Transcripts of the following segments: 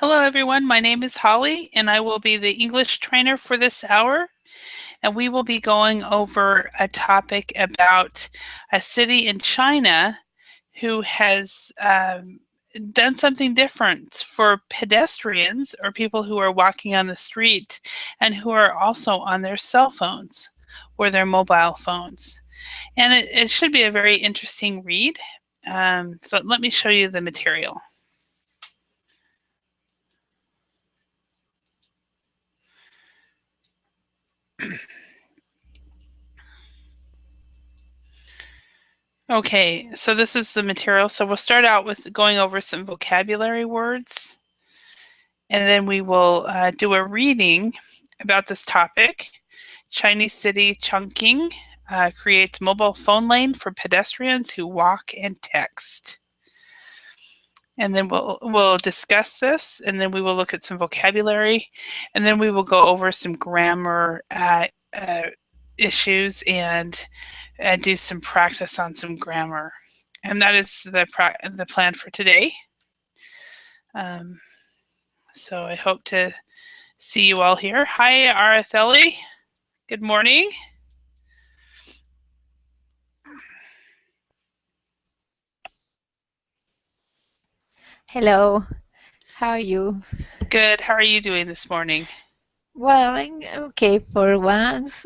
Hello, everyone. My name is Holly, and I will be the English trainer for this hour. And we will be going over a topic about a city in China who has done something different for pedestrians or people who are walking on the street and who are also on their cell phones or their mobile phones. And it should be a very interesting read. So let me show you the material. Okay, so this is the material. So we'll start out with going over some vocabulary words, and then we will do a reading about this topic. Chinese city Chongqing creates mobile phone lane for pedestrians who walk and text. And then we'll discuss this, and then we will look at some vocabulary, and then we will go over some grammar issues and do some practice on some grammar. And that is the plan for today. So I hope to see you all here. Hi, Aratheli. Good morning. Hello, how are you? Good. How are you doing this morning? Well, I'm okay for once.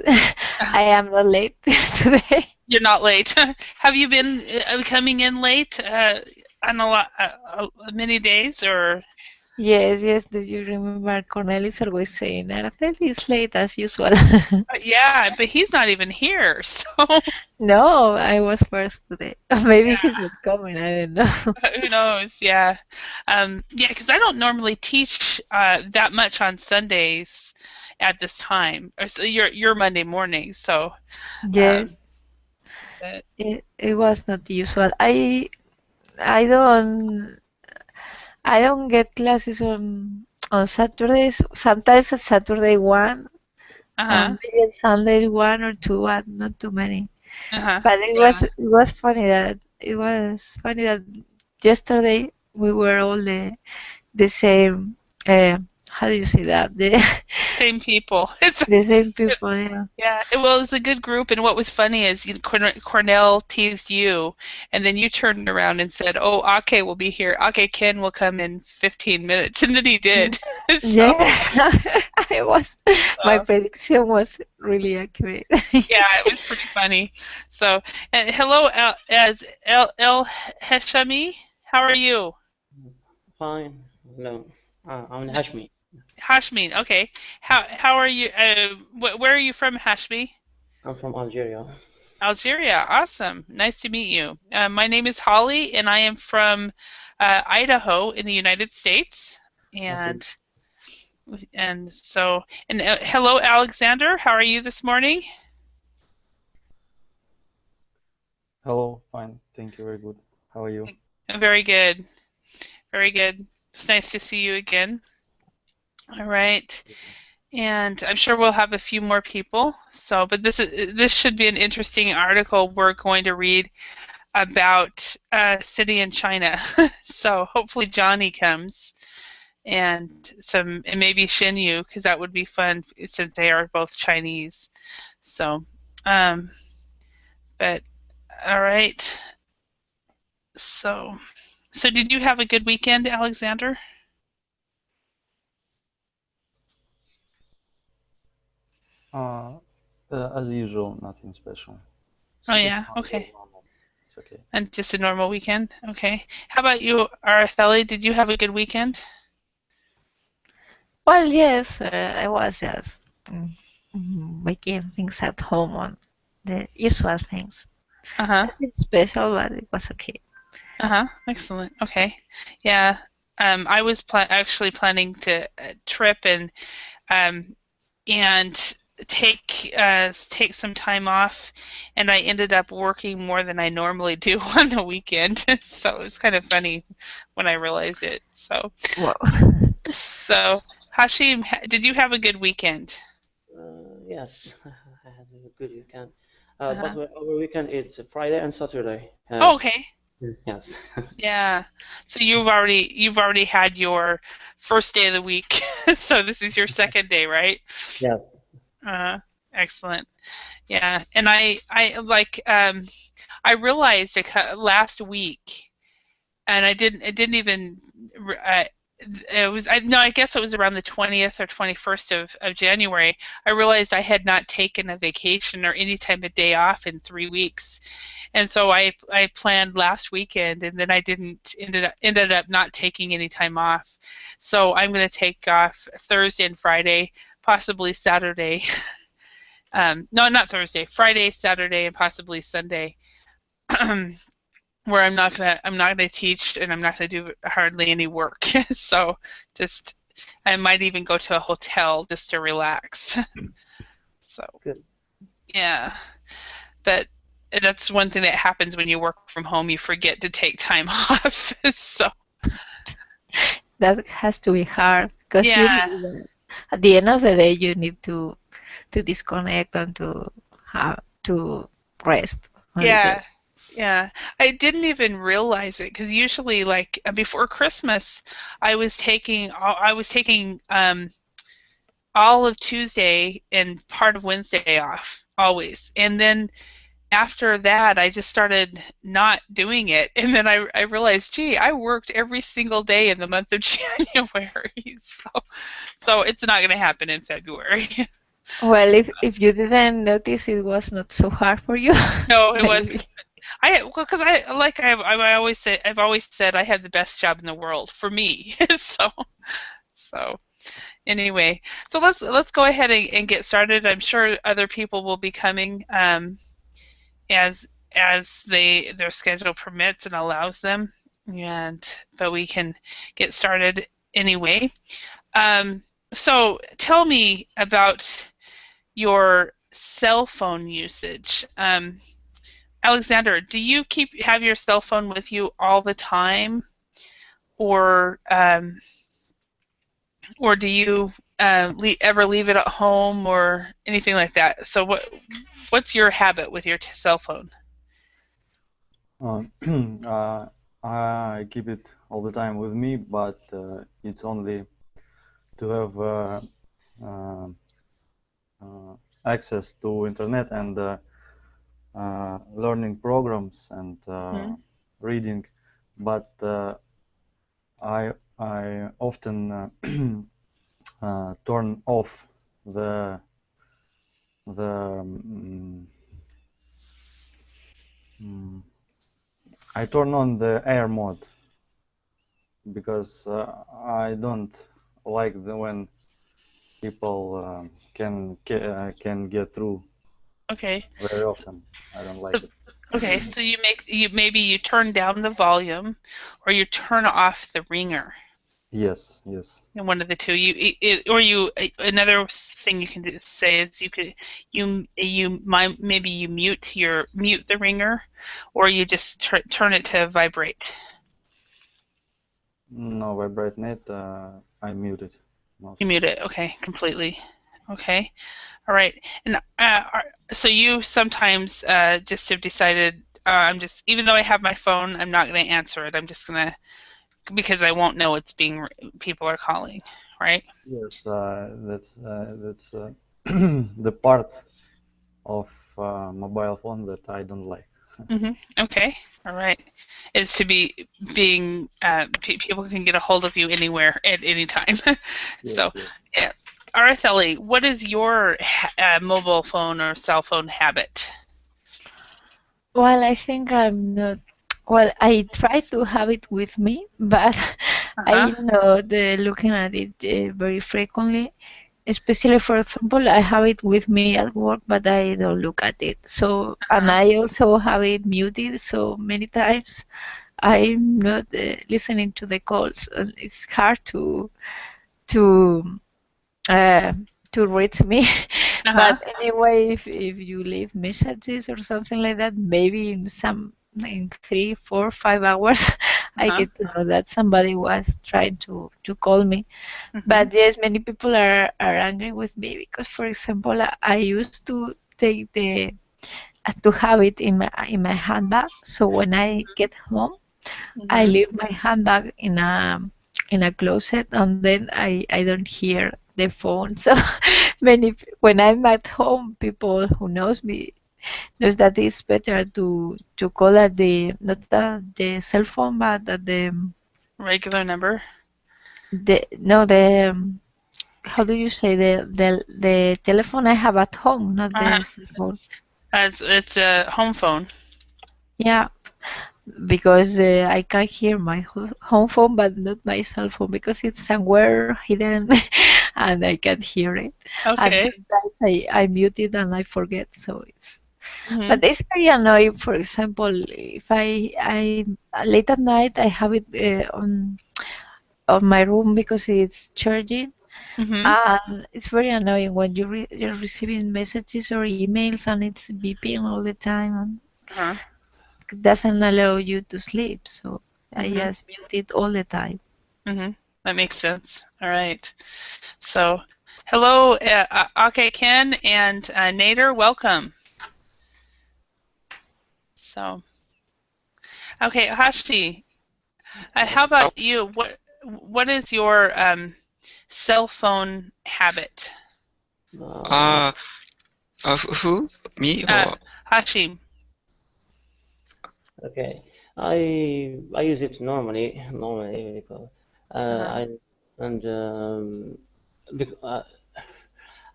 I am not late today. You're not late. Have you been coming in late on a lot, many days, or? Yes, yes, do you remember Cornelis always saying, Araceli is late as usual? Yeah, but he's not even here. So No, I was first today. Maybe yeah, he's not coming, I don't know. who knows? Yeah, yeah, because I don't normally teach that much on Sundays at this time, or so your Monday morning. So, Yes, but it was not usual. I don't I don't get classes on Saturdays. Sometimes a Saturday one, uh-huh, maybe on Sunday one or two, but not too many. uh-huh, But yeah, it was funny that yesterday we were all the same. How do you say that? The same people. It's the same people. Yeah. Yeah, well, it was a good group, and what was funny is Cornell teased you, and then you turned around and said, "Oh, Ake will be here. Ake Ken will come in 15 minutes," and then he did. So, Yeah, I was. My uh, prediction was really accurate. yeah, it was pretty funny. So, hello, El Heshami. How are you? Fine. Hello. I'm Hashmi. Hashmi. Okay. How are you? Where are you from, Hashmi? I'm from Algeria. Algeria. Awesome. Nice to meet you. My name is Holly, and I am from Idaho in the United States. I see. And hello, Alexander. How are you this morning? Hello, fine. Thank you. Very good. How are you? Very good. Very good. It's nice to see you again. All right. And I'm sure we'll have a few more people. So, but this should be an interesting article we're going to read about a city in China. So hopefully Johnny comes and maybe Shinyu because that would be fun since they are both Chinese. So, um, but all right. So, so did you have a good weekend, Alexander? Uh, as usual, nothing special. Oh It's yeah, very okay. normal. It's okay. And just a normal weekend? Okay. How about you, Araceli? Did you have a good weekend? Well, yes, I was just making things at home on the usual things. Uh-huh. Nothing special, but it was okay. Uh-huh. Excellent. Okay. Yeah. I was actually planning to trip um and take some time off, and I ended up working more than I normally do on the weekend. So it's kind of funny when I realized it. Wow. So Hashim, did you have a good weekend? Yes, I had a good weekend. But Uh-huh. our weekend is Friday and Saturday. Oh, okay. Yes. Yeah. So you've already had your first day of the week. So this is your second day, right? Yeah. Excellent. Yeah. And I like I realized last week, and it didn't even it was no, I guess it was around the 20th or 21st of January. I realized I had not taken a vacation or any type of day off in 3 weeks. And so I planned last weekend, and then I didn't ended up not taking any time off. So I'm going to take off Thursday and Friday, possibly Saturday. No, not Thursday, Friday, Saturday, and possibly Sunday. Where I'm not gonna teach, and I'm not gonna do hardly any work. So just I might even go to a hotel just to relax. So Good. yeah, but that's one thing that happens when you work from home. You forget to take time off. So That has to be hard because you yeah, need at the end of the day you need to disconnect and to rest a little. yeah, yeah. I didn't even realize it because usually, like before Christmas, I was taking all of Tuesday and part of Wednesday off always, and then after that, I just started not doing it, and then I realized, gee, I worked every single day in the month of January, so it's not going to happen in February. Well, if you didn't notice, it was not so hard for you. No, it wasn't. Maybe. Because I've always said I had the best job in the world for me. So anyway, so let's go ahead and get started. I'm sure other people will be coming as their schedule permits and allows them, but we can get started anyway. So tell me about your cell phone usage. Alexander, do you have your cell phone with you all the time, or do you ever leave it at home or anything like that? So what's your habit with your cell phone? I keep it all the time with me, but it's only to have uh, access to internet and learning programs and reading. But I often turn off the I turn on the air mode because I don't like when people can get through Okay. very often. I don't like it. Okay, so maybe you turn down the volume, or you turn off the ringer. Yes. And one of the two. Another thing you can say is maybe you mute the ringer, or you just turn it to vibrate. No, vibrate net. I mute it. You mute it. Okay, completely. Okay. All right. And so you sometimes just have decided, even though I have my phone, I'm not going to answer it. I'm just going to, because I won't know people are calling, right? Yes, that's the part of mobile phone that I don't like. Okay. All right. Is to being people can get a hold of you anywhere at any time. Yes. So, yeah. Araceli, what is your mobile phone or cell phone habit? Well, I think I'm not. Well, I try to have it with me, but I'm not looking at it very frequently. Especially, for example, I have it with me at work, but I don't look at it. So, and I also have it muted, so many times I'm not listening to the calls. And it's hard to uh, to reach me. But anyway, if you leave messages or something like that, maybe in 3, 4, 5 hours, I get to know that somebody was trying to call me. But yes, many people are angry with me because, for example, I used to take to have it in my handbag. So when I get home, I leave my handbag in a closet, and then I don't hear the phone. So when I'm at home, people who knows me knows that it's better to call at the not at the cell phone, but at Regular number. the no the how do you say the telephone I have at home, not the cell phone. It's a home phone. Yeah, because I can hear my home phone, but not my cell phone because it's somewhere hidden and I can't hear it. And Okay. sometimes I mute it and I forget, so it's. Mhm. But it's very annoying. For example, if I late at night I have it on my room because it's charging, Mhm. and it's very annoying when you're receiving messages or emails and it's beeping all the time and Uh-huh. doesn't allow you to sleep. So I Mhm. just mute it all the time. Mhm. That makes sense. All right. So, hello, Ake Ken and Nader. Welcome. So, okay, Hashi. How about you? What is your cell phone habit? Uh, Who? Me or? Hashim. okay. I use it normally because Uh-huh. I and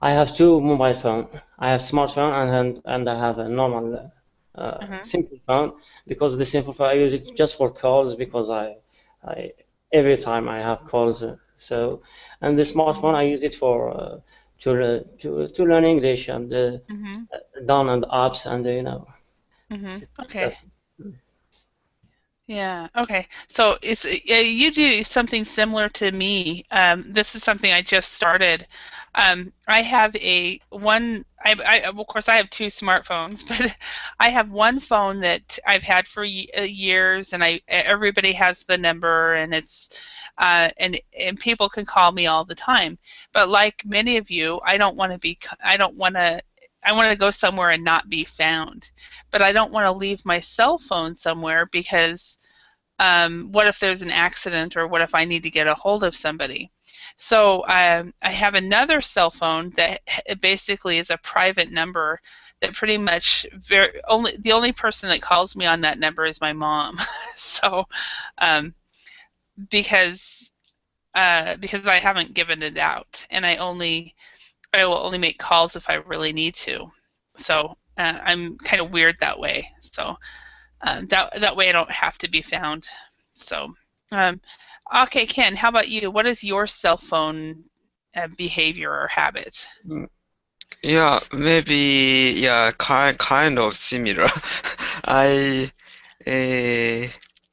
I have two mobile phone. I have smartphone and I have a normal Mhm. simple phone because the simple phone I use it just for calls because I every time I have calls. So and the smartphone I use it for to learn English and Mhm. download apps and Mhm. Okay. that's Yeah. Okay. So it's you do something similar to me. This is something I just started. I have a one. Of course I have two smartphones, but I have one phone that I've had for years, and everybody has the number, and it's and people can call me all the time. But like many of you, I don't want to be. I don't want to. I want to go somewhere and not be found, but I don't want to leave my cell phone somewhere because what if there's an accident or what if I need to get a hold of somebody? So I have another cell phone that basically is a private number that pretty much the only person that calls me on that number is my mom. So um, because because I haven't given it out and I will only make calls if I really need to. So I'm kind of weird that way. So that way I don't have to be found. So, um, okay, Ken, how about you? What is your cell phone behavior or habit? Yeah, maybe yeah, kind of similar. I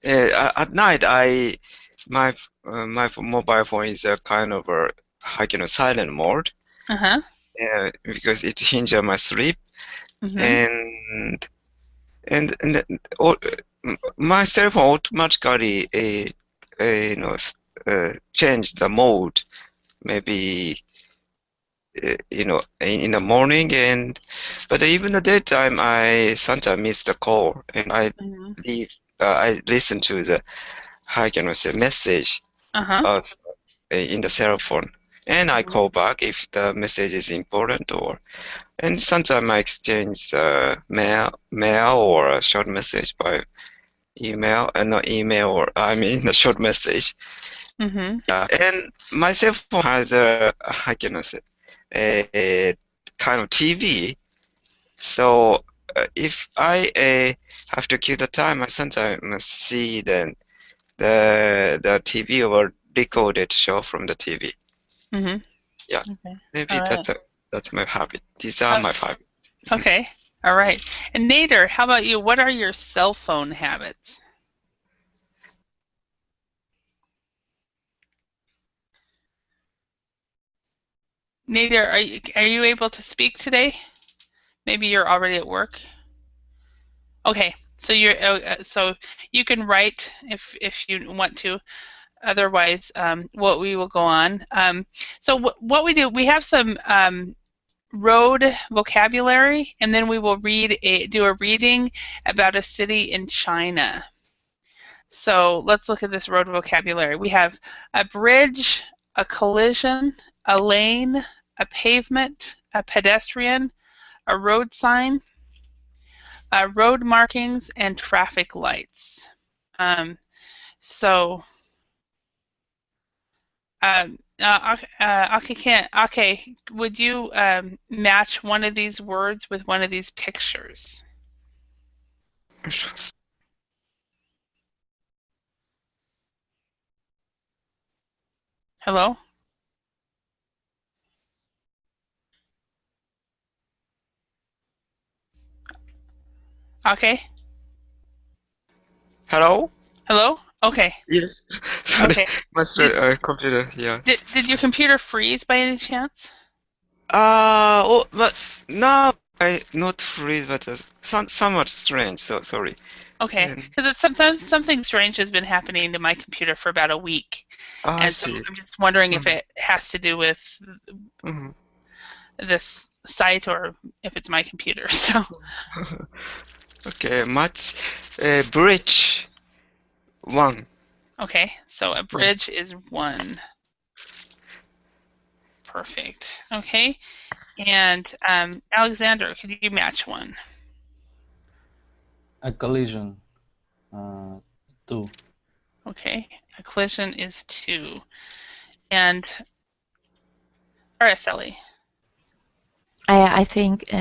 at night my my mobile phone is a kind of a like silent mode Uh-huh. because it hinders my sleep Mm-hmm. and my cell phone automatically change the mode maybe in the morning but even the daytime I sometimes miss the call and Mm-hmm. leave I listen to the how can I say message Uh-huh. of in the cell phone and I Mm-hmm. call back if the message is important and sometimes I exchange the mail or a short message by email and not email or I mean a short message. Mm-hmm. Yeah, and my cell phone has a how can I say a kind of TV. So if I have to kill the time, I sometimes see the TV or recorded show from the TV. Mm-hmm. Yeah, Okay. maybe All right. that's my habit. These are my habits. Okay. All right. And Nader, how about you? What are your cell phone habits? Nader, are you able to speak today? Maybe you're already at work. Okay. So so you can write if you want to. Otherwise, what we will go on. So what we do, we have some road vocabulary, and then we will do a reading about a city in China. So let's look at this road vocabulary. We have a bridge, a collision, a lane, a pavement, a pedestrian, a road sign, road markings, and traffic lights. So, okay, would you match one of these words with one of these pictures? Hello? Okay. Hello? Hello? Okay. Yes. Sorry, Okay. my computer. Yeah. Did your computer freeze by any chance? Oh, but now I not freeze, but somewhat strange. So sorry. Okay, because it's sometimes something strange has been happening to my computer for about a week, I and so see. I'm just wondering if it has to do with Mhm. this site or if it's my computer. So Okay, match bridge 1. okay, so a bridge is 1. Perfect. Okay, and Alexander, could you match 1? A collision, 2. Okay, a collision is 2. And Araceli. I think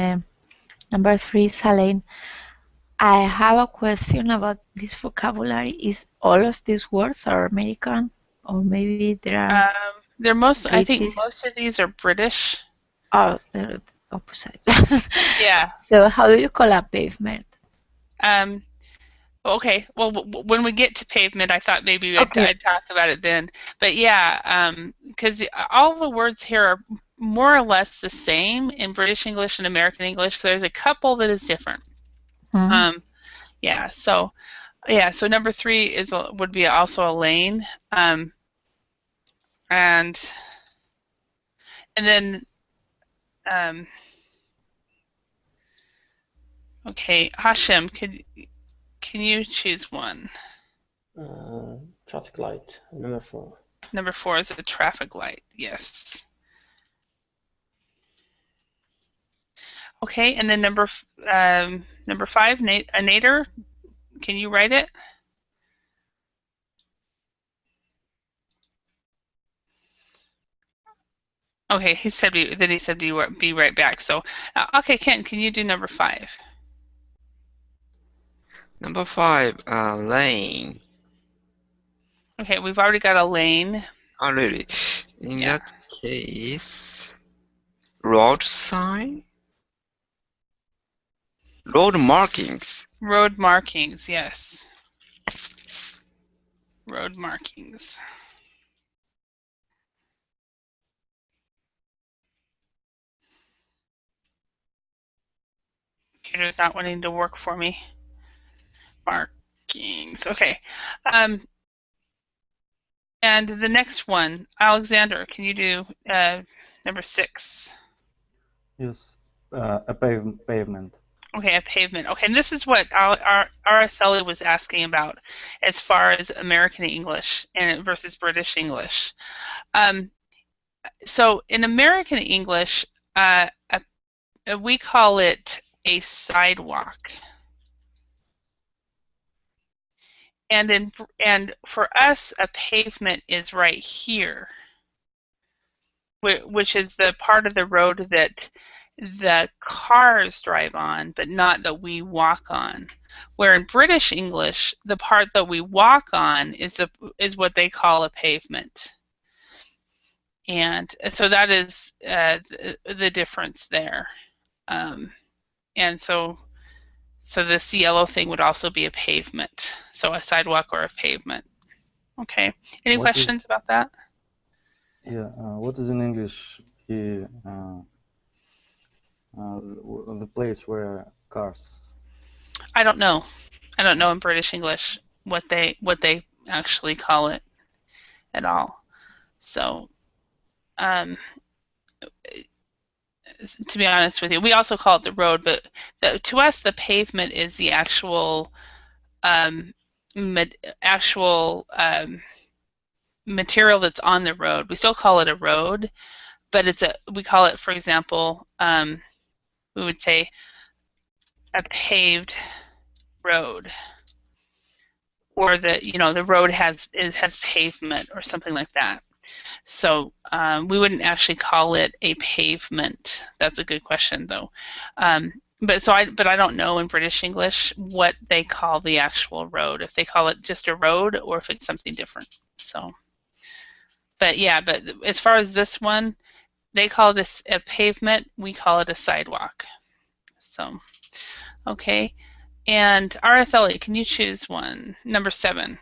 number 3, Salane. I have a question about this vocabulary. Is all of these words are American, or maybe there are They're I think British? most of these are British. Oh, they're the opposite. Yeah. So how do you call a pavement? Okay. Well, when we get to pavement, I thought maybe Okay. I'd talk about it then. But yeah, because all the words here are more or less the same in British English and American English. There's a couple that is different. Mhm. Yeah. So number 3 would be also a lane, and then okay, Hashem, can you choose one? Traffic light, number 4. Number 4 is a traffic light. Yes. Okay, and then number 5, a nader. Can you write it? Okay, he said be right back. So, okay, Ken, can you do number 5? Number 5, lane. Okay, we've already got a lane. Oh, really? In that case, road sign? Road markings. Road markings, yes. Road markings. Computer's not wanting to work for me. Markings. Okay. And the next one, Alexander, can you do number 6? Yes, a pavement. Okay, a pavement. Okay, and this is what Araceli was asking about as far as American English and versus British English. So in American English, we call it a sidewalk. And for us, a pavement is right here, which is the part of the road that the cars drive on, but not that we walk on. Where in British English, the part that we walk on is what they call a pavement. And so that is the difference there. And so this yellow thing would also be a pavement, so a sidewalk or a pavement. Okay. Any questions about that? Yeah. What is in English the place where cars? I don't know. I don't know in British English what they actually call it at all. So, to be honest with you. We also call it the road, but to us, the pavement is the actual material that's on the road. We still call it a road, but we call it, for example, we would say a paved road, or the road has pavement or something like that. So we wouldn't actually call it a pavement. That's a good question, though. But I don't know in British English what they call the actual road, if they call it just a road or if it's something different. So, but yeah, but as far as this one, they call this a pavement. We call it a sidewalk. So, okay. And Araceli, can you choose one? Number 7.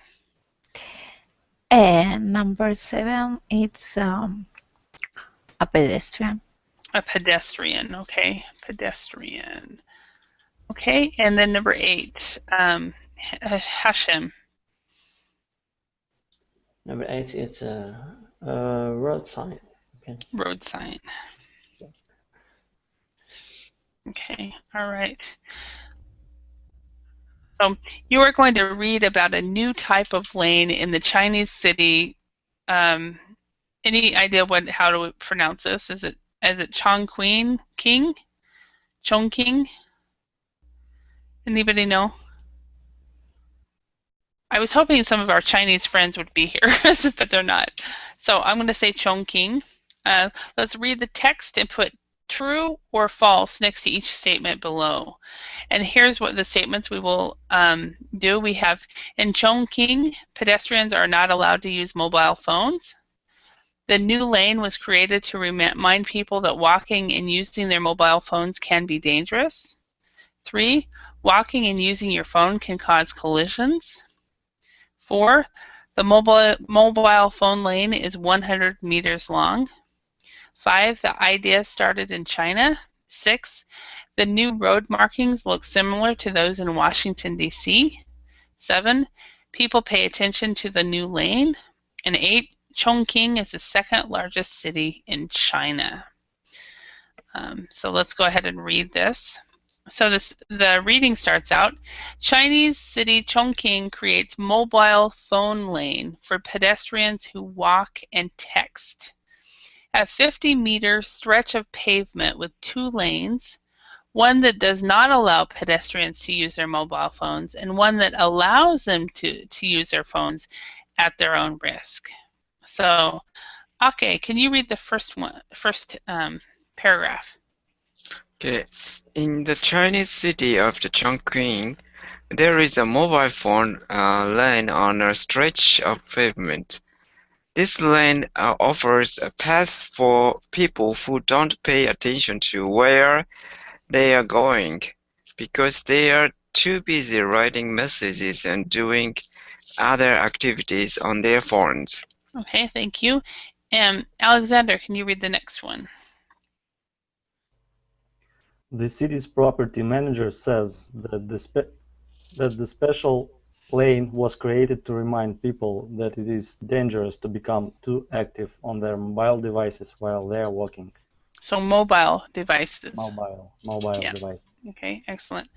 Number 7, it's a pedestrian. A pedestrian, okay. Pedestrian. Okay, and then number 8, Hashem. Number 8, it's a road sign. Okay. Road sign. Okay, all right. So you are going to read about a new type of lane in the Chinese city. Any idea how to pronounce this? Is it Chongqing? Chongqing? Anybody know? I was hoping some of our Chinese friends would be here, but they're not. So I'm going to say Chongqing. Let's read the text and put true or false next to each statement below. And here's what the statements we will do. We have, in Chongqing, pedestrians are not allowed to use mobile phones. The new lane was created to remind people that walking and using their mobile phones can be dangerous. 3, walking and using your phone can cause collisions. 4, the mobile phone lane is 100 meters long. 5, the idea started in China. 6, the new road markings look similar to those in Washington, D.C. 7, people pay attention to the new lane. And 8, Chongqing is the 2nd largest city in China. So let's go ahead and read this. So the reading starts out, Chinese city Chongqing creates mobile phone lane for pedestrians who walk and text. A 50-meter stretch of pavement with 2 lanes, one that does not allow pedestrians to use their mobile phones and one that allows them to use their phones at their own risk. So, Ake, can you read the first paragraph? Okay. In the Chinese city of the Chongqing, there is a mobile phone lane on a stretch of pavement. This lane offers a path for people who don't pay attention to where they are going because they are too busy writing messages and doing other activities on their phones. Okay, thank you. And Alexander, can you read the next one? The city's property manager says that the special lane was created to remind people that it is dangerous to become too active on their mobile devices while they are walking. So mobile devices. Mobile Yeah. device. Okay, excellent.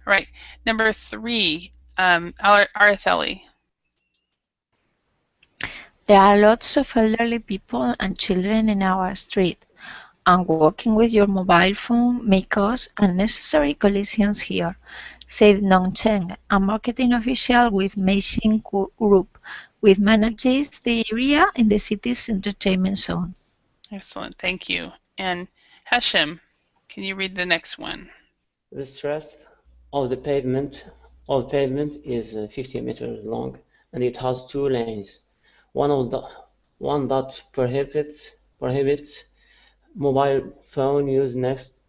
All right, number 3, Araceli. There are lots of elderly people and children in our street, and walking with your mobile phone may cause unnecessary collisions here, said Nong Cheng, a marketing official with Meixing Group, which manages the area in the city's entertainment zone. Excellent, thank you. And Hashem, can you read the next one? The stretch of the pavement is 50 meters long, and it has 2 lanes. One that prohibits mobile phone use next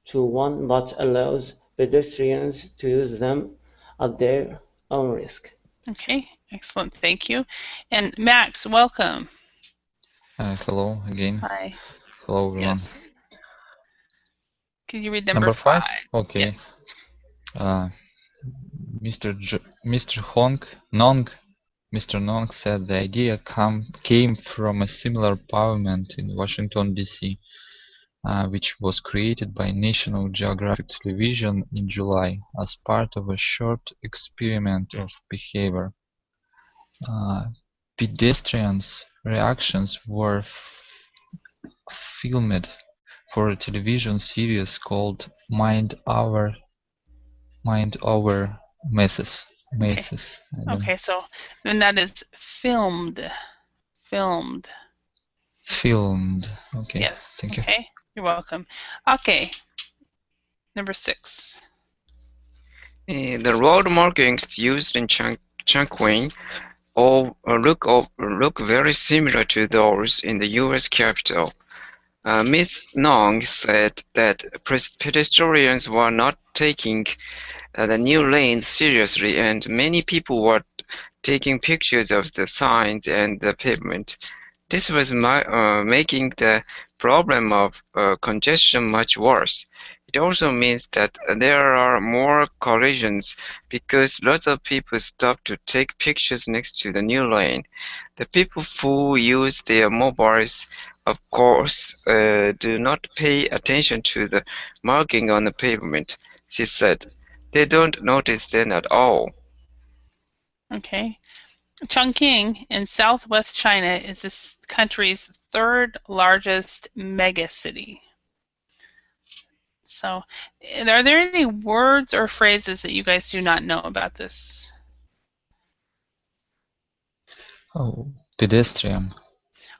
to one that allows pedestrians to use them at their own risk. Okay, excellent, thank you. And Max, welcome. Hello again. Hi. Hello everyone. Yes. Can you read number 5? Okay. Yes. Mr. Nong said the idea came from a similar pavement in Washington, D.C. which was created by National Geographic Television in July as part of a short experiment of behavior. Pedestrians' reactions were filmed for a television series called Mind Over Messes. Okay, so then that is filmed. Filmed. Okay. Yes. Thank you. Okay. You're welcome. Okay. Number 6. The road markings used in Chongqing look very similar to those in the U.S. Capitol. Ms. Nong said that pedestrians were not taking the new lane seriously, and many people were taking pictures of the signs and the pavement. This was making the problem of congestion much worse. It also means that there are more collisions because lots of people stop to take pictures next to the new lane. The people who use their mobiles, of course, do not pay attention to the marking on the pavement, she said. They don't notice them at all. Okay. Chongqing in southwest China is this country's 3rd largest megacity. So, are there any words or phrases that you guys do not know about this? Oh, pedestrian.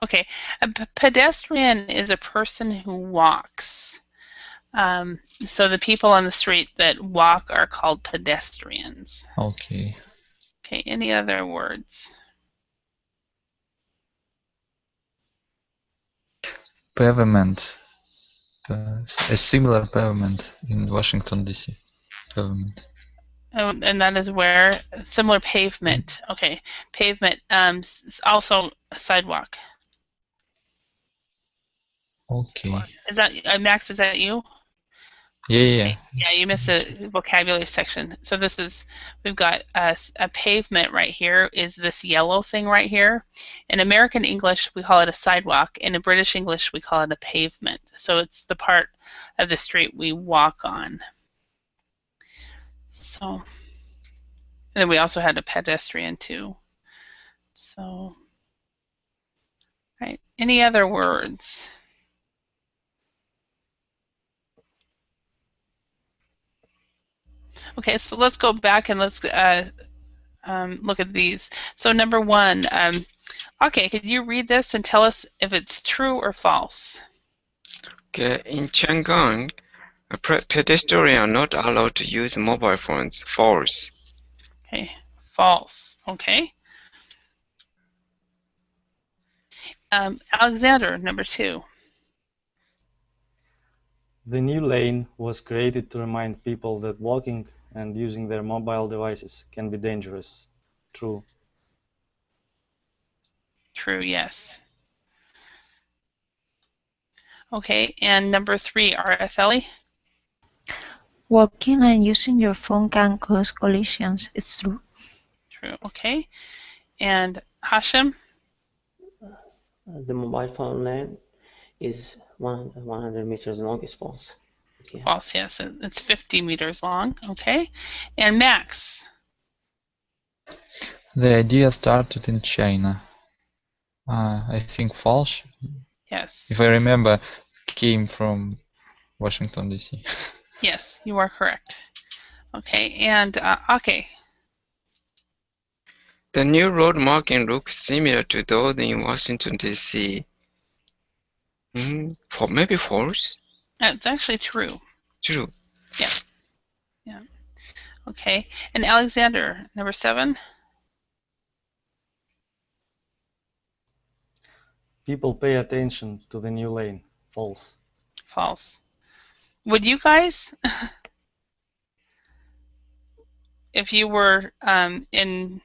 Okay, a pedestrian is a person who walks. So the people on the street that walk are called pedestrians. Okay. Okay, any other words? Pavement. A similar pavement in Washington, D.C. Pavement. Oh, and that is where? Similar pavement. Okay, pavement. Also a sidewalk. Okay. Is that Max? Is that you? Yeah. Yeah, you missed a vocabulary section. So we've got a pavement right here is this yellow thing right here. In American English, we call it a sidewalk. And in British English, we call it a pavement. So it's the part of the street we walk on. So, and then we also had a pedestrian too. So, right. Any other words? Okay, so let's go back and let's look at these. So number 1, okay, could you read this and tell us if it's true or false? Okay, in Chang'an, pedestrians are not allowed to use mobile phones. False. Okay, false. Okay. Alexander, number 2. The new lane was created to remind people that walking and using their mobile devices can be dangerous. True. True, yes. Okay, and number 3, RFLE? Walking and using your phone can cause collisions. It's true. True, okay. And Hashem? The mobile phone lane is 100 meters long. Is false. Yeah. False, yes. It's 50 meters long. Okay. And Max? The idea started in China. I think false. Yes. If I remember, came from Washington, D.C. Yes, you are correct. Okay, and Ake? The new road marking looks similar to those in Washington, D.C. Maybe false? It's actually true. True. Yeah. Okay, and Alexander, number 7? People pay attention to the new lane. False. False. Would you guys, if you were in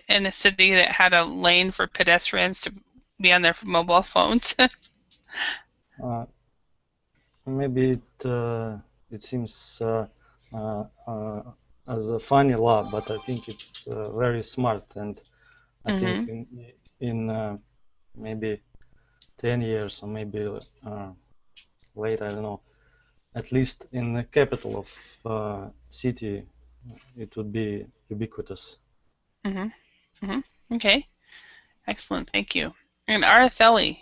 a city that had a lane for pedestrians to be on their mobile phones? Maybe it seems as a funny law, but I think it's very smart, and I think in maybe 10 years or maybe late, I don't know. At least in the capital of city, it would be ubiquitous. Okay, excellent, thank you. And Araceli,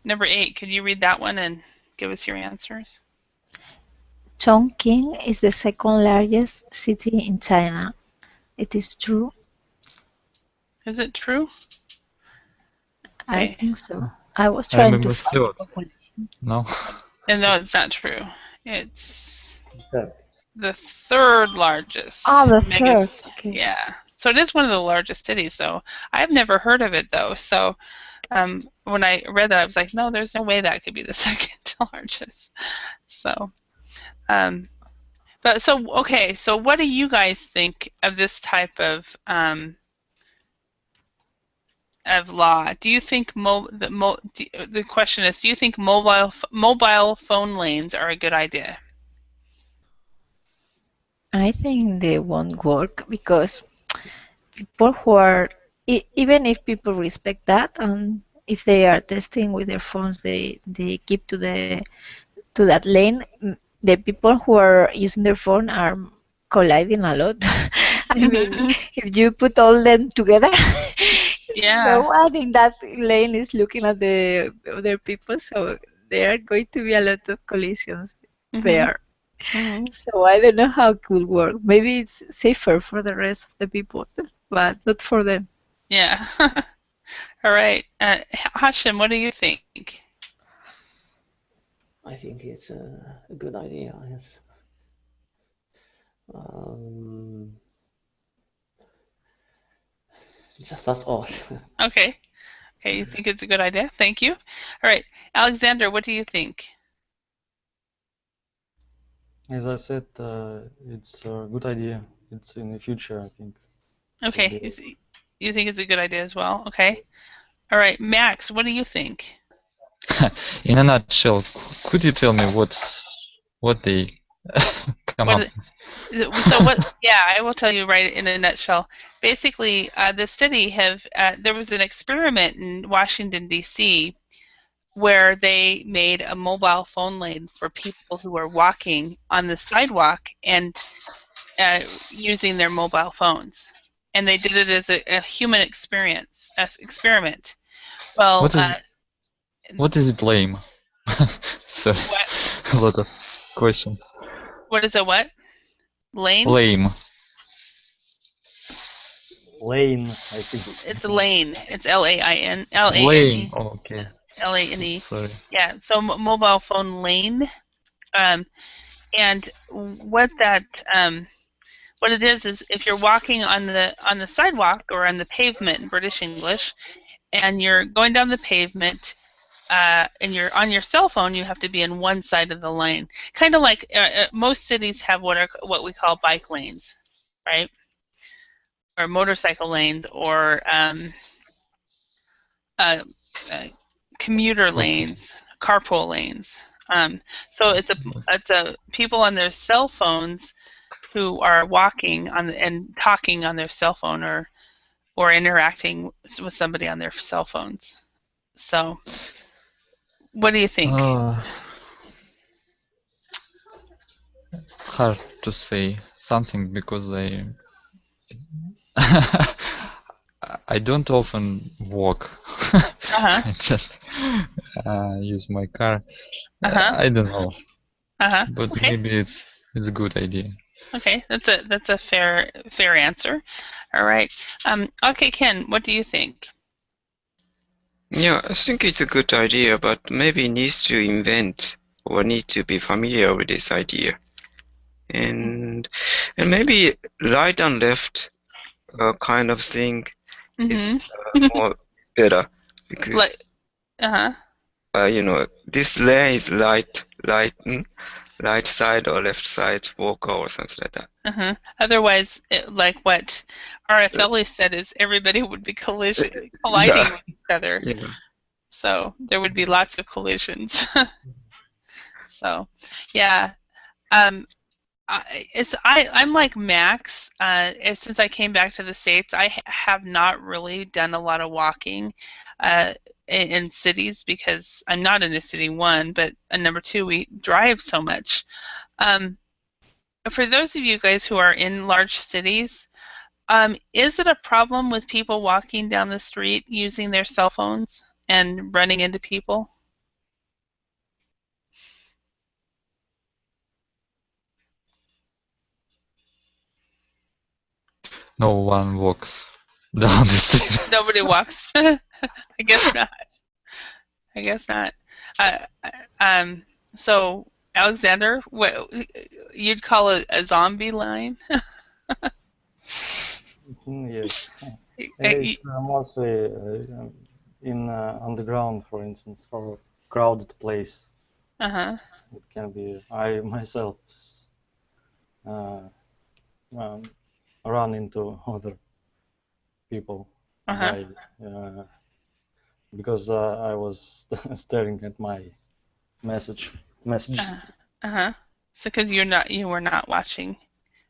number 8, could you read that one and give us your answers? Chongqing is the second largest city in China. It is true. Is it true? I Okay. think so. I was I trying remember to find third. the population. No? And no, it's not true. It's Third. the third largest. Ah, the mega- third. Okay. Yeah. So it is one of the largest cities, though. I've never heard of it, though. So when I read that, I was like, no, there's no way that could be the second largest. So, but so, okay, so what do you guys think of this type of law? Do you think the question is, do you think mobile phone lanes are a good idea? I think they won't work because people who are, even if people respect that, and if they are testing with their phones, they keep to that lane. The people who are using their phone are colliding a lot. I mean, if you put all them together, Yeah. no one in that lane is looking at the other people, so there are going to be a lot of collisions there. So I don't know how it could work. Maybe it's safer for the rest of the people, but not for them. Yeah. All right. Hashim, what do you think? I think it's a good idea, yes. That's all. Okay. Okay, you think it's a good idea? Thank you. All right. Alexander, what do you think? As I said, it's a good idea. It's in the future, I think. Okay. You think it's a good idea as well? Okay. All right. Max, what do you think? In a nutshell, could you tell me what they come up with? So what? Yeah, I will tell you right in a nutshell. Basically, the city there was an experiment in Washington D.C. where they made a mobile phone lane for people who are walking on the sidewalk and using their mobile phones, and they did it as a human experiment. Well, what is it lame? Sorry, a lot of questions. What is a what? Lane? Lame. Lane, I think. It's a lane. It's L-A-I-N. L-A-N-E. Lane. Oh, okay. L-A-N-E. Sorry. Yeah. So mobile phone lane, and what it is if you're walking on the sidewalk or on the pavement in British English, and you're going down the pavement, and you're on your cell phone, you have to be in one side of the lane. Kind of like most cities have what we call bike lanes, right? Or motorcycle lanes, or commuter lanes, carpool lanes. So it's a people on their cell phones who are walking and talking on their cell phone or interacting with somebody on their cell phones. So, what do you think? Hard to say something because I don't often walk. I just use my car. I don't know. But Okay. maybe it's a good idea. Okay, that's a fair answer. All right. Okay, Ken, what do you think? Yeah, I think it's a good idea, but maybe needs to invent or need to be familiar with this idea, and maybe right and left kind of thing is more better because this lane is right side or left side walker or something like that. Otherwise, like what Araceli said, is everybody would be colliding with each other. Yeah. So there would be lots of collisions. So, yeah. I'm like Max. Since I came back to the States, I have not really done a lot of walking in cities because I'm not in a city, one, but number two, we drive so much. For those of you guys who are in large cities, is it a problem with people walking down the street using their cell phones and running into people? No one walks down the street. Nobody walks. I guess not. I guess not. So, Alexander, what you'd call a zombie line? Yes. It's mostly in underground, for instance, for a crowded place. Uh-huh. It can be. I myself run into other people because I was staring at my messages. So, because you were not watching,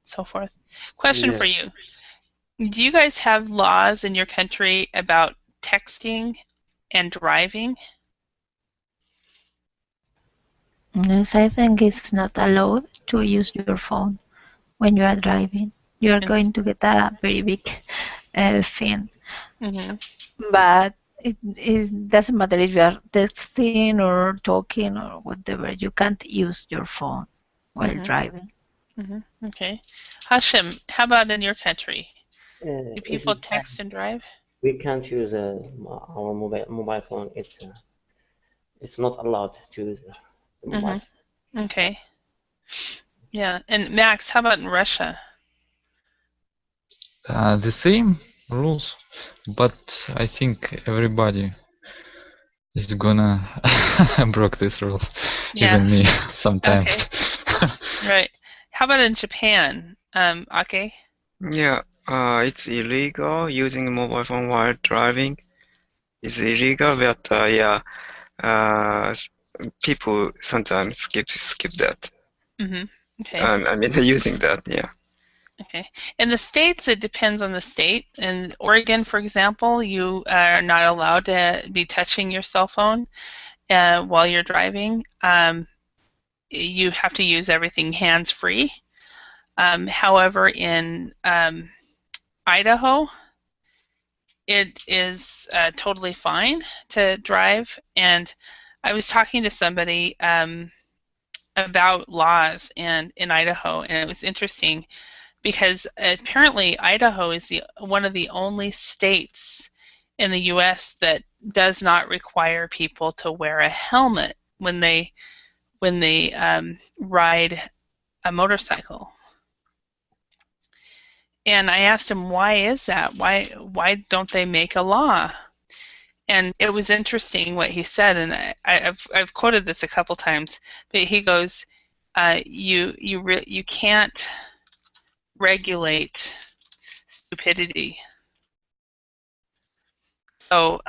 so forth. Question for you: do you guys have laws in your country about texting and driving? Yes, I think it's not allowed to use your phone when you are driving. You are going to get a very big fine. But it doesn't matter if you are texting or talking or whatever. You can't use your phone while driving. Okay. Hashim, how about in your country? Do people text and drive? We can't use our mobile phone. It's not allowed to use the mobile phone. Okay. Yeah. And Max, how about in Russia? The same rules, but I think everybody is gonna break these rules, even me sometimes. Okay. Right. How about in Japan, Ake? Yeah, it's illegal using mobile phone while driving. It's illegal, but people sometimes skip that. Okay. I mean, using that, yeah. Okay. In the States, it depends on the state. In Oregon, for example, you are not allowed to be touching your cell phone while you're driving. You have to use everything hands-free. However, in Idaho, it is totally fine to drive. And I was talking to somebody about laws in Idaho, and it was interesting because apparently Idaho is one of the only states in the U.S. that does not require people to wear a helmet when they ride a motorcycle. And I asked him, why is that? Why don't they make a law? And it was interesting what he said, and I've quoted this a couple times, but he goes, you can't regulate stupidity. So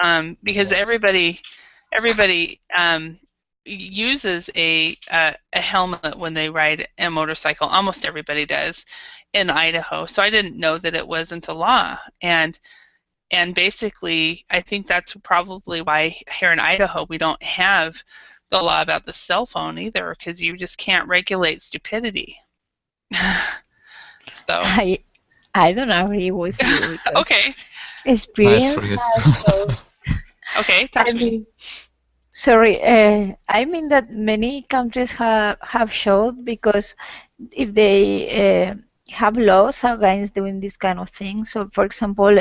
because everybody uses a helmet when they ride a motorcycle, almost everybody does in Idaho. So I didn't know that it wasn't a law, and basically I think that's probably why here in Idaho we don't have the law about the cell phone either, because you just can't regulate stupidity. So I don't agree with you. Okay. Experience has told. Okay, talk to me. Sorry, I mean that many countries have showed, because if they have laws against doing this kind of thing, so for example,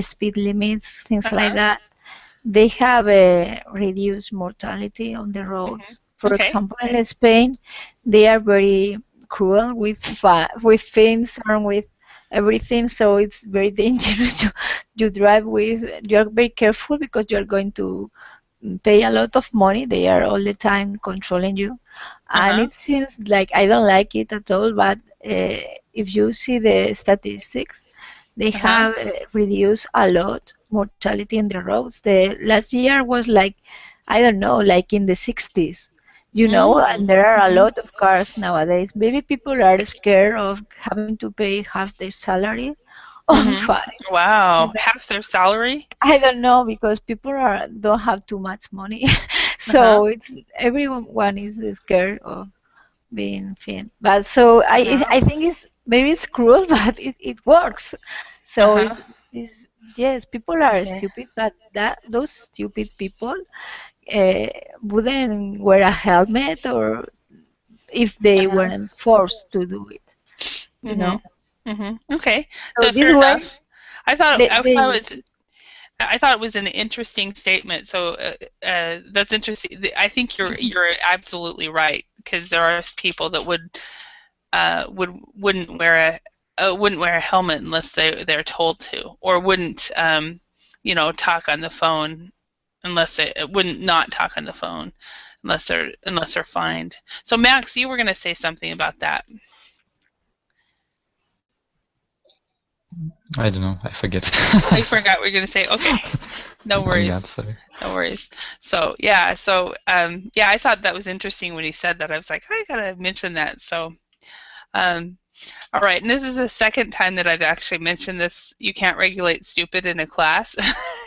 speed limits, things like that, they have reduced mortality on the roads. For example, in Spain, they are very cruel with fines and with everything, so it's very dangerous. You drive with, you are very careful because you are going to pay a lot of money. They are all the time controlling you, and it seems like, I don't like it at all, but if you see the statistics, they have reduced a lot mortality in the roads. The last year was like, I don't know, like in the 60s. you know, and there are a lot of cars nowadays. Maybe people are scared of having to pay half their salary on fine. Wow, half their salary? I don't know, because people don't have too much money, so everyone is scared of being fined. But so I think it's cruel, but it works. So it's yes, people are stupid, but those stupid people wouldn't wear a helmet, or if they weren't forced to do it, you know. Okay, So this fair way, enough. I thought it was an interesting statement. So that's interesting. I think you're absolutely right, because there are people that wouldn't wear a helmet unless they're told to, or wouldn't talk on the phone unless they wouldn't not talk on the phone unless they're fined. So Max, you were going to say something about that. I don't know. I forget. I forgot what you're going to say. Okay. No worries. I forgot, sorry. No worries. So I thought that was interesting when he said that. I was like, I gotta mention that. So, all right. And this is the second time that I've actually mentioned this. You can't regulate stupid in a class,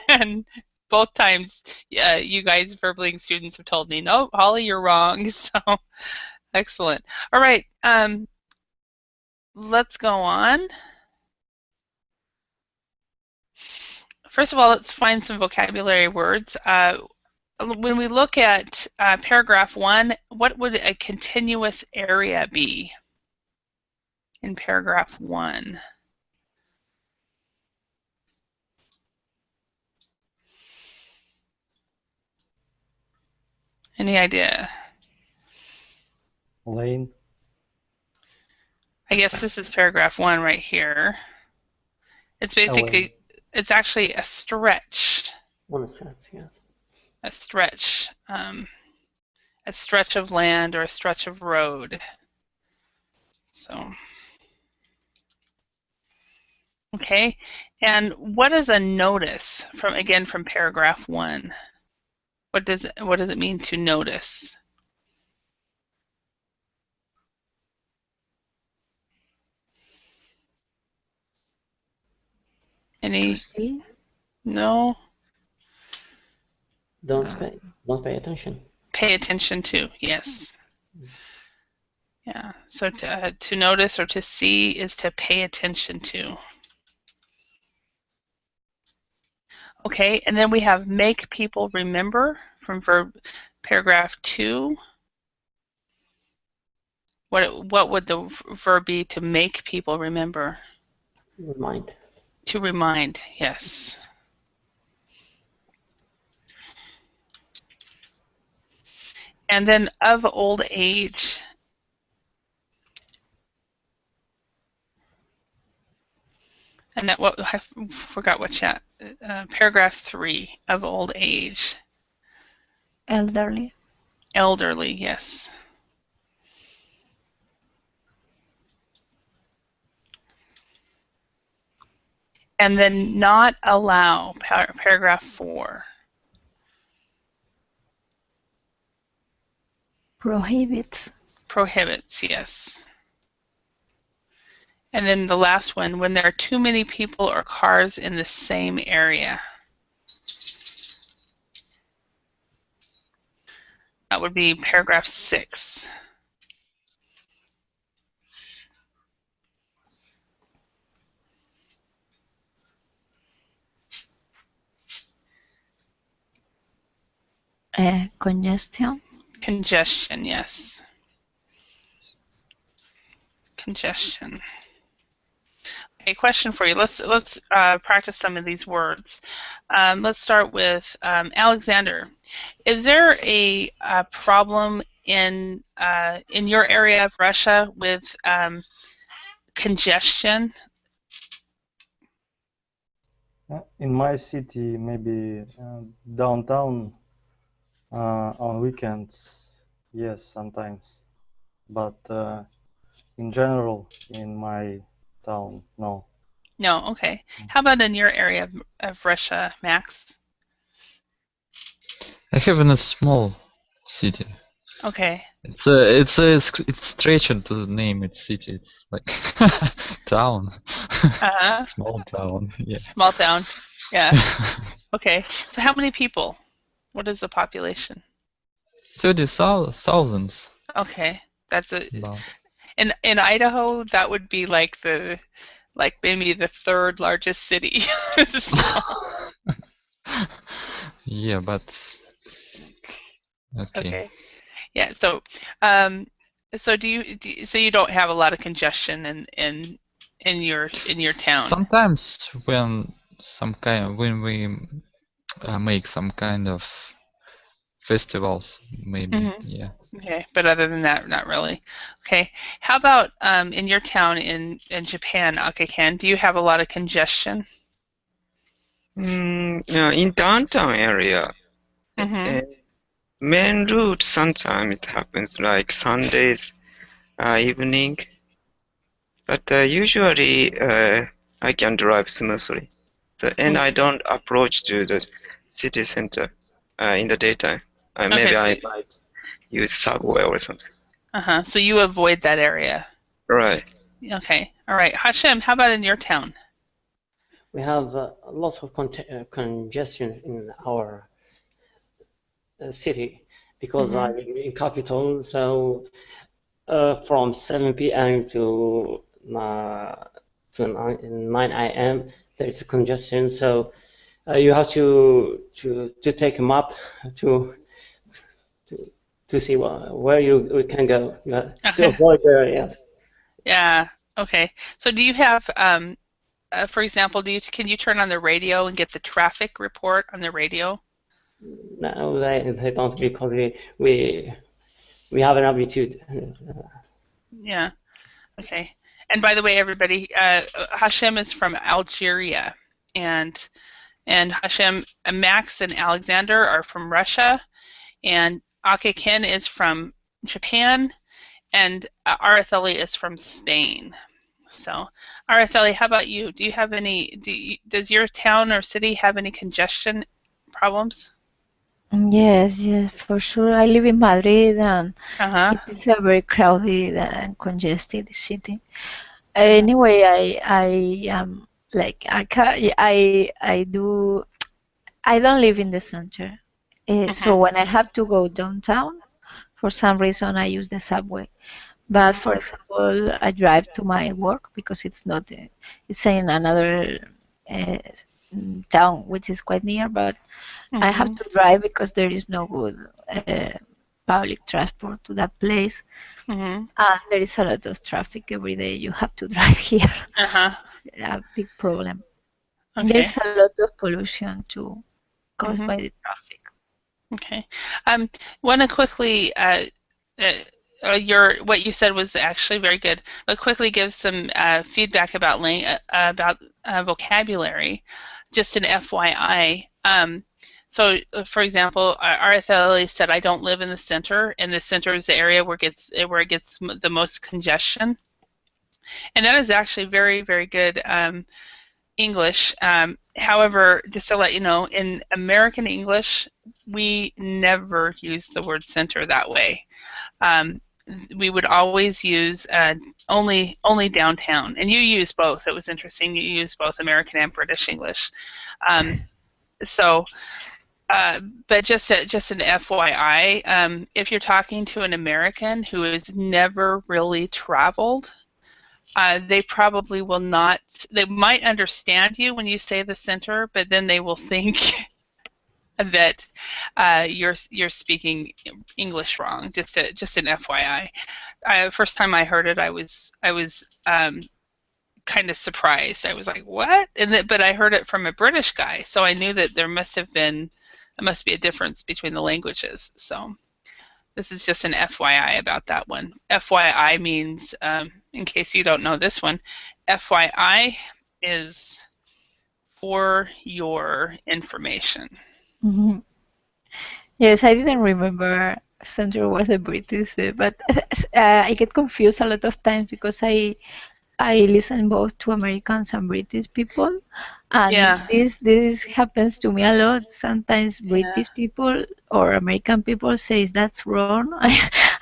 and both times, you guys, Verbling students, have told me, no, Holly, you're wrong. So, excellent. All right. Let's go on. First of all, let's find some vocabulary words. When we look at paragraph 1, what would a continuous area be in paragraph 1? Any idea? Lane. I guess this is paragraph 1 right here. It's basically, it's actually a stretch. One stretch, yeah. A stretch of land or a stretch of road. So, okay. And what is a notice from paragraph 1? What does it mean to notice? Any? To see? No. Don't pay attention. Pay attention to, yes. Yeah. So to notice or to see is to pay attention to. Okay, and then we have make people remember from paragraph 2. What would the verb be to make people remember? Remind. To remind, yes. And then of old age. And that I forgot what chat. Paragraph 3 of old age. Elderly. Elderly, yes. And then not allow, paragraph 4. Prohibits. Prohibits, yes. And then the last one, when there are too many people or cars in the same area. That would be paragraph 6. Congestion. Congestion, yes. Congestion. Okay, question for you. Let's practice some of these words. Let's start with Alexander. Is there a problem in your area of Russia with congestion? In my city, maybe downtown on weekends, yes, sometimes. But in general, in my town, no. No, okay. How about in your area of Russia, Max? I have in a small city. Okay. It's stretching to name its city. It's like town, Uh-huh. small town. Yeah. Small town. Yeah. Okay. So how many people? What is the population? 30,000. Okay. That's a About. in Idaho, that would be like maybe the third largest city. So, Yeah, but okay. okay. Yeah, so so so you don't have a lot of congestion in your town. Sometimes when we make some kind of festivals, maybe, yeah. Okay, but other than that, not really. Okay. How about in your town in Japan, Akekan, do you have a lot of congestion? Yeah, in downtown area, main route sometimes it happens like Sundays evening, but usually I can drive smoothly. So, and I don't approach to the city center in the daytime. Maybe so, I might use subway or something. So you avoid that area. Right. Okay. All right. Hashem, how about in your town? We have lots of congestion in our city because I live in capital. So from 7 p.m. to 9 a.m. there is a congestion. So you have to take a map to see where you can go. You have to avoid the areas. Yeah. Okay. So do you have for example, can you turn on the radio and get the traffic report on the radio? No, they don't, because we have an habitude. Yeah. Okay. And by the way, everybody, Hashem is from Algeria, and Hashem, Max and Alexander are from Russia, and Akekan is from Japan, and Araceli is from Spain. So, Araceli, how about you? Do you have does your town or city have any congestion problems? Yes, for sure. I live in Madrid, and it's a very crowded and congested city. Anyway, I am like I don't live in the center, so when I have to go downtown, for some reason I use the subway. But for example, I drive to my work because it's not it's in another town which is quite near, but I have to drive because there is no good public transport to that place, and there is a lot of traffic every day. You have to drive here. It's a big problem. There's a lot of pollution too, caused by the traffic. Okay. Want to quickly what you said was actually very good, but quickly give some feedback about vocabulary, just an FYI. So, for example, Araceli said, "I don't live in the center, and the center is the area where it gets the most congestion," and that is actually very, very good English. However, just to let you know, in American English, we never use the word center that way. We would always use only downtown, and you use both. It was interesting. You use both American and British English. But just an FYI, if you're talking to an American who has never really traveled, they probably will not. They might understand you when you say the center, but then they will think that you're speaking English wrong. Just an FYI. First time I heard it, I was kind of surprised. I was like, "What?" But I heard it from a British guy, so I knew that there must be a difference between the languages. So this is just an FYI about that one. FYI means, in case you don't know this one, FYI is for your information. Yes, I didn't remember center was a British, but I get confused a lot of times because I I listen both to Americans and British people, and Yeah. this happens to me a lot. Sometimes Yeah. British people or American people says that's wrong,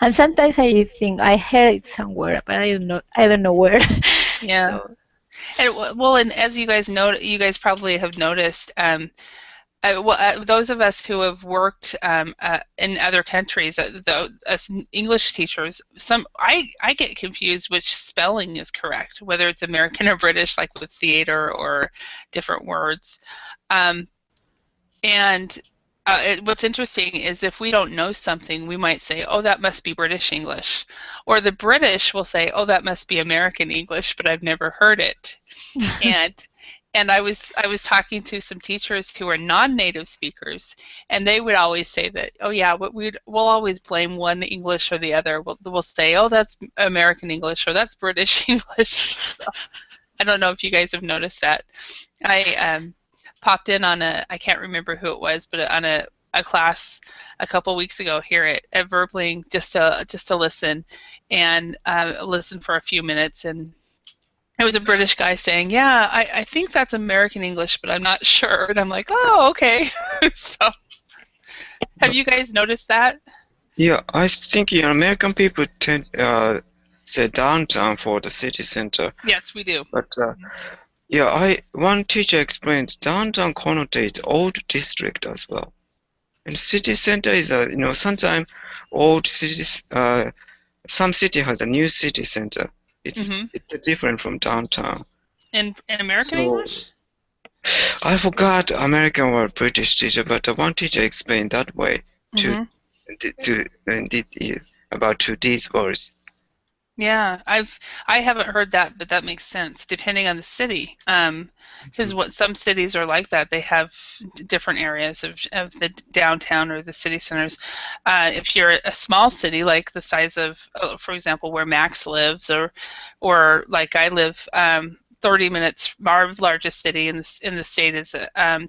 and sometimes I think I heard it somewhere, but I don't know where. Yeah. So And well, and as you guys know, you guys probably have noticed, those of us who have worked in other countries, as English teachers, I get confused which spelling is correct, whether it's American or British, like with theater or different words. And what's interesting is if we don't know something, we might say, oh, that must be British English. Or the British will say, oh, that must be American English, but I've never heard it. And I was talking to some teachers who are non-native speakers, and they would always say that, oh yeah, but we'll always blame one English or the other. We'll say, oh, that's American English or that's British English. So, I don't know if you guys have noticed that. I popped in on I can't remember who it was, but on a class a couple weeks ago here at Verbling, just to listen and listen for a few minutes, and it was a British guy saying, yeah, I think that's American English, but I'm not sure. And I'm like, oh, okay. So, have you guys noticed that? Yeah, I think American people tend say downtown for the city center. Yes, we do. But yeah, one teacher explained downtown connotates old district as well. And city center is sometimes old cities. Some city has a new city center. It's different from downtown. In American English? I forgot American or British teacher, but one teacher explained that way about these words. Yeah, I haven't heard that, but that makes sense depending on the city. Because some cities are like that. They have different areas of the downtown or the city centers. If you're a small city, like the size of, for example, where Max lives, or like I live, 30 minutes. Our largest city in the state is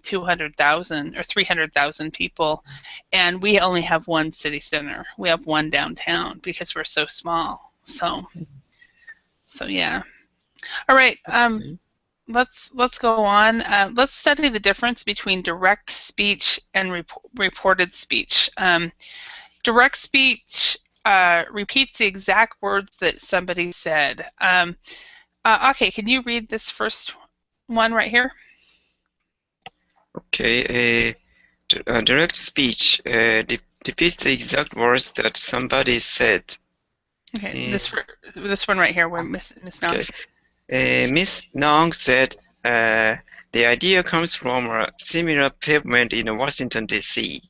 200,000 or 300,000 people, and we only have one city center. We have one downtown because we're so small. So yeah. All right. Let's go on. Let's study the difference between direct speech and reported speech. Direct speech repeats the exact words that somebody said. Okay, can you read this first one right here? Okay. Direct speech repeats the exact words that somebody said. Okay, this one right here, where Miss Nong. Okay. Miss Nong said the idea comes from a similar pavement in Washington, D.C.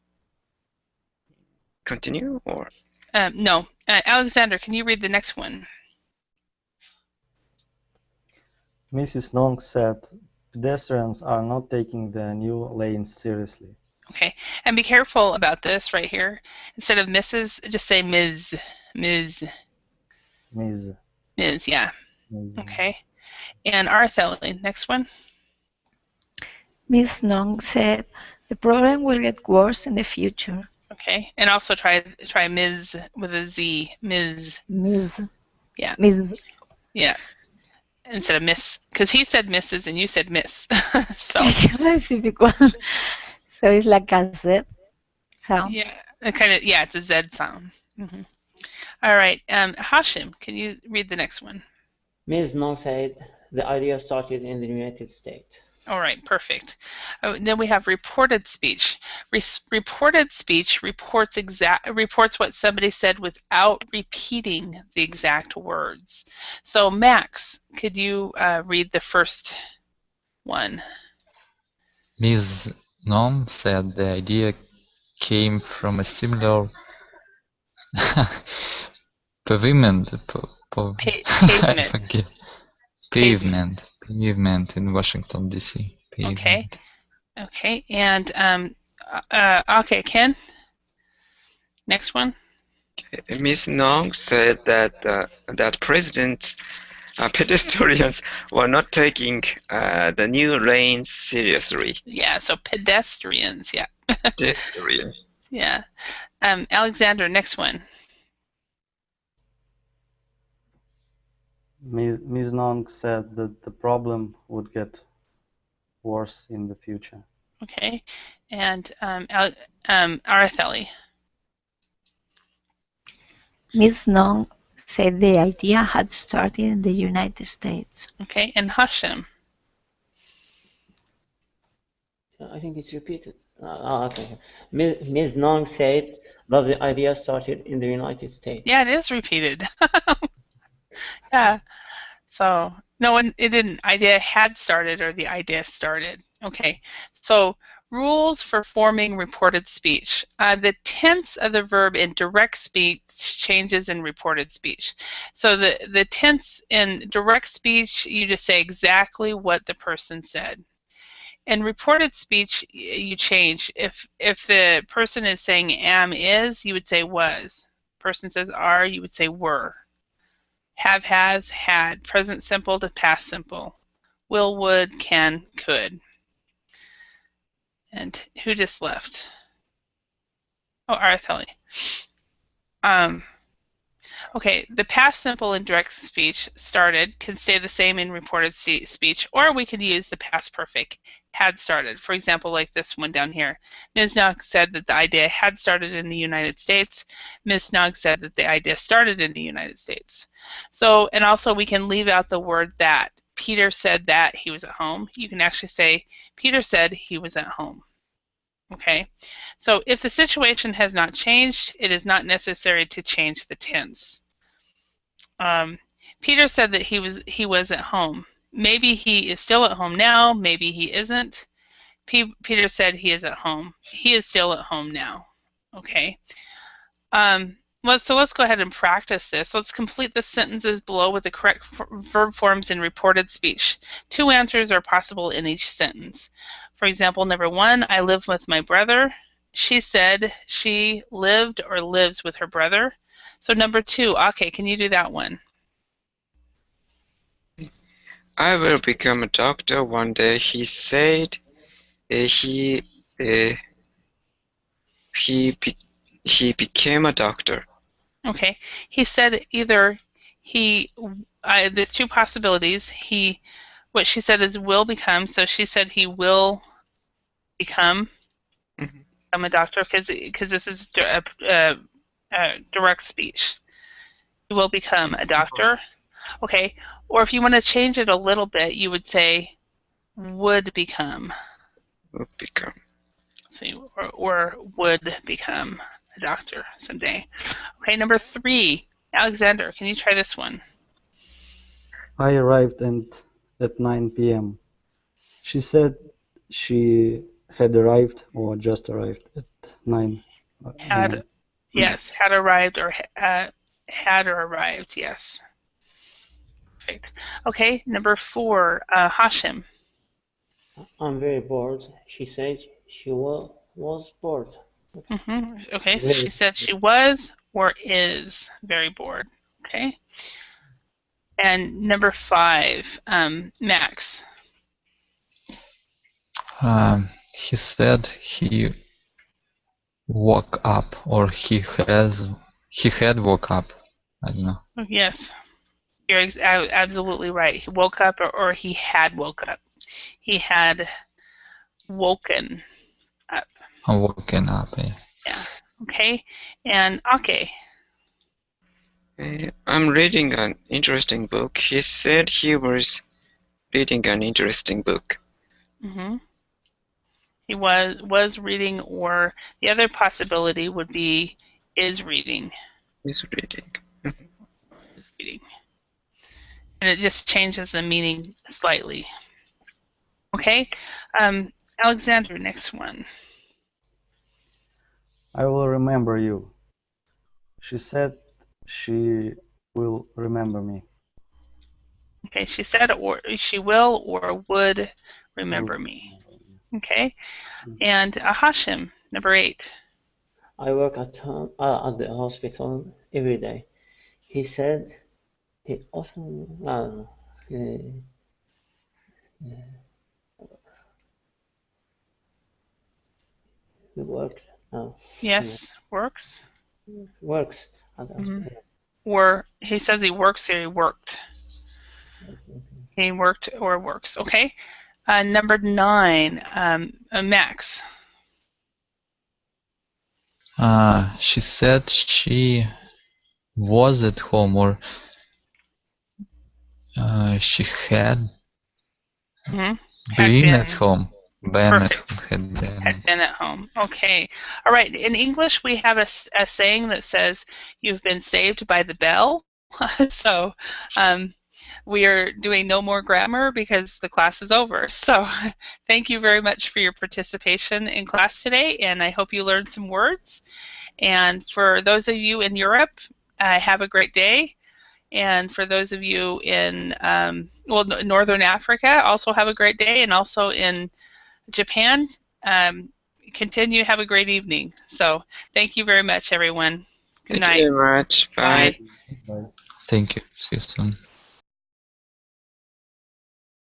Continue, or? No. Alexander, can you read the next one? Mrs. Nong said pedestrians are not taking the new lanes seriously. Okay, and be careful about this right here. Instead of Mrs., just say Ms. Ms. Ms. Ms. Yeah. Ms. Okay. And Arthel, next one. Miss Nong said the problem will get worse in the future. Okay, and also try Ms. with a Z. Ms. Ms. Yeah. Ms. Yeah. Instead of Miss, because he said Mrs. and you said Miss. So. It's difficult. So it's like a Z sound. Yeah, it's a Z sound. All right, Hashim, can you read the next one? Ms. Nong said the idea started in the United States. All right, perfect. Then we have reported speech. Reported speech reports what somebody said without repeating the exact words. So Max, could you read the first one? Ms. Nong said the idea came from a similar pavement. I forget. Pavement in Washington, D.C. Okay. Okay. And okay, Ken. Next one. Ms. Nong said that pedestrians were not taking the new lanes seriously. Yeah. So pedestrians. Yeah. Pedestrians. Yeah. Alexander, next one. Ms. Nong said that the problem would get worse in the future. Okay. And Araceli. Ms. Nong said the idea had started in the United States. Okay. And Hashem. I think it's repeated. Okay. Ms. Nong said that the idea started in the United States. Yeah, it is repeated. Yeah. So, no, it didn't. Idea had started or the idea started. Okay. So, rules for forming reported speech. The tense of the verb in direct speech changes in reported speech. So, the tense in direct speech, you just say exactly what the person said. In reported speech, you change. If the person is saying am, is, you would say was. Person says are, you would say were. Have, has, had. Present simple to past simple. Will, would, can, could. And who just left? Oh, Araceli. Okay, the past simple in direct speech started can stay the same in reported speech, or we can use the past perfect had started. For example, like this one down here. Ms. Nog said that the idea had started in the United States. Ms. Nog said that the idea started in the United States. So, and also we can leave out the word that. Peter said that he was at home. You can actually say, Peter said he was at home. Okay, so if the situation has not changed, it is not necessary to change the tense. Peter said that he was at home. Maybe he is still at home now. Maybe he isn't. Peter said he is at home. He is still at home now. Okay. Let's go ahead and practice this. Let's complete the sentences below with the correct verb forms in reported speech. 2 answers are possible in each sentence. For example, number 1, I live with my brother. She said she lived or lives with her brother. So number 2, okay, can you do that one? I will become a doctor one day. He said he became a doctor. Okay. He said either there's 2 possibilities. What she said is will become, so she said he will become a doctor because this is direct speech. He will become a doctor. Okay. Or if you want to change it a little bit, you would say would become. Would become. See, or would become a doctor someday. Okay, number 3, Alexander, can you try this one? I arrived at 9 p.m. She said she had arrived or just arrived at 9. Yes, had arrived or had or arrived, yes. Perfect. Okay, number 4, Hashim. I'm very bored. She said she was bored. Okay, so she said she was or is very bored. Okay. And number 5, Max. He said he woke up, or he had woke up. I don't know. Yes, you're absolutely right. He woke up, or he had woke up. He had woken up. Woken up, yeah. Yeah. Okay. And Ake. I'm reading an interesting book. He said he was reading an interesting book. He was reading, or the other possibility would be is reading. Is reading. Reading. And it just changes the meaning slightly. Okay. Alexander, next one. I will remember you. She said she will remember me. Okay, she said or she will or would remember me. Okay, and Hashim, number 8. I work at the hospital every day. He said he often he works. Yes, works. Works at the hospital. Or he says he works or he worked. He worked or works. Okay. Number 9, Max. She said she was at home, or she had been at home. Perfect. Had been. Had been at home. Okay. All right. In English, we have a saying that says, "You've been saved by the bell." So we are doing no more grammar because the class is over. So thank you very much for your participation in class today, and I hope you learned some words. And for those of you in Europe, have a great day. And for those of you in Northern Africa, also have a great day. And also in Japan, continue to have a great evening. So thank you very much, everyone. Good night. Thank you very much. Bye. Thank you. See you soon.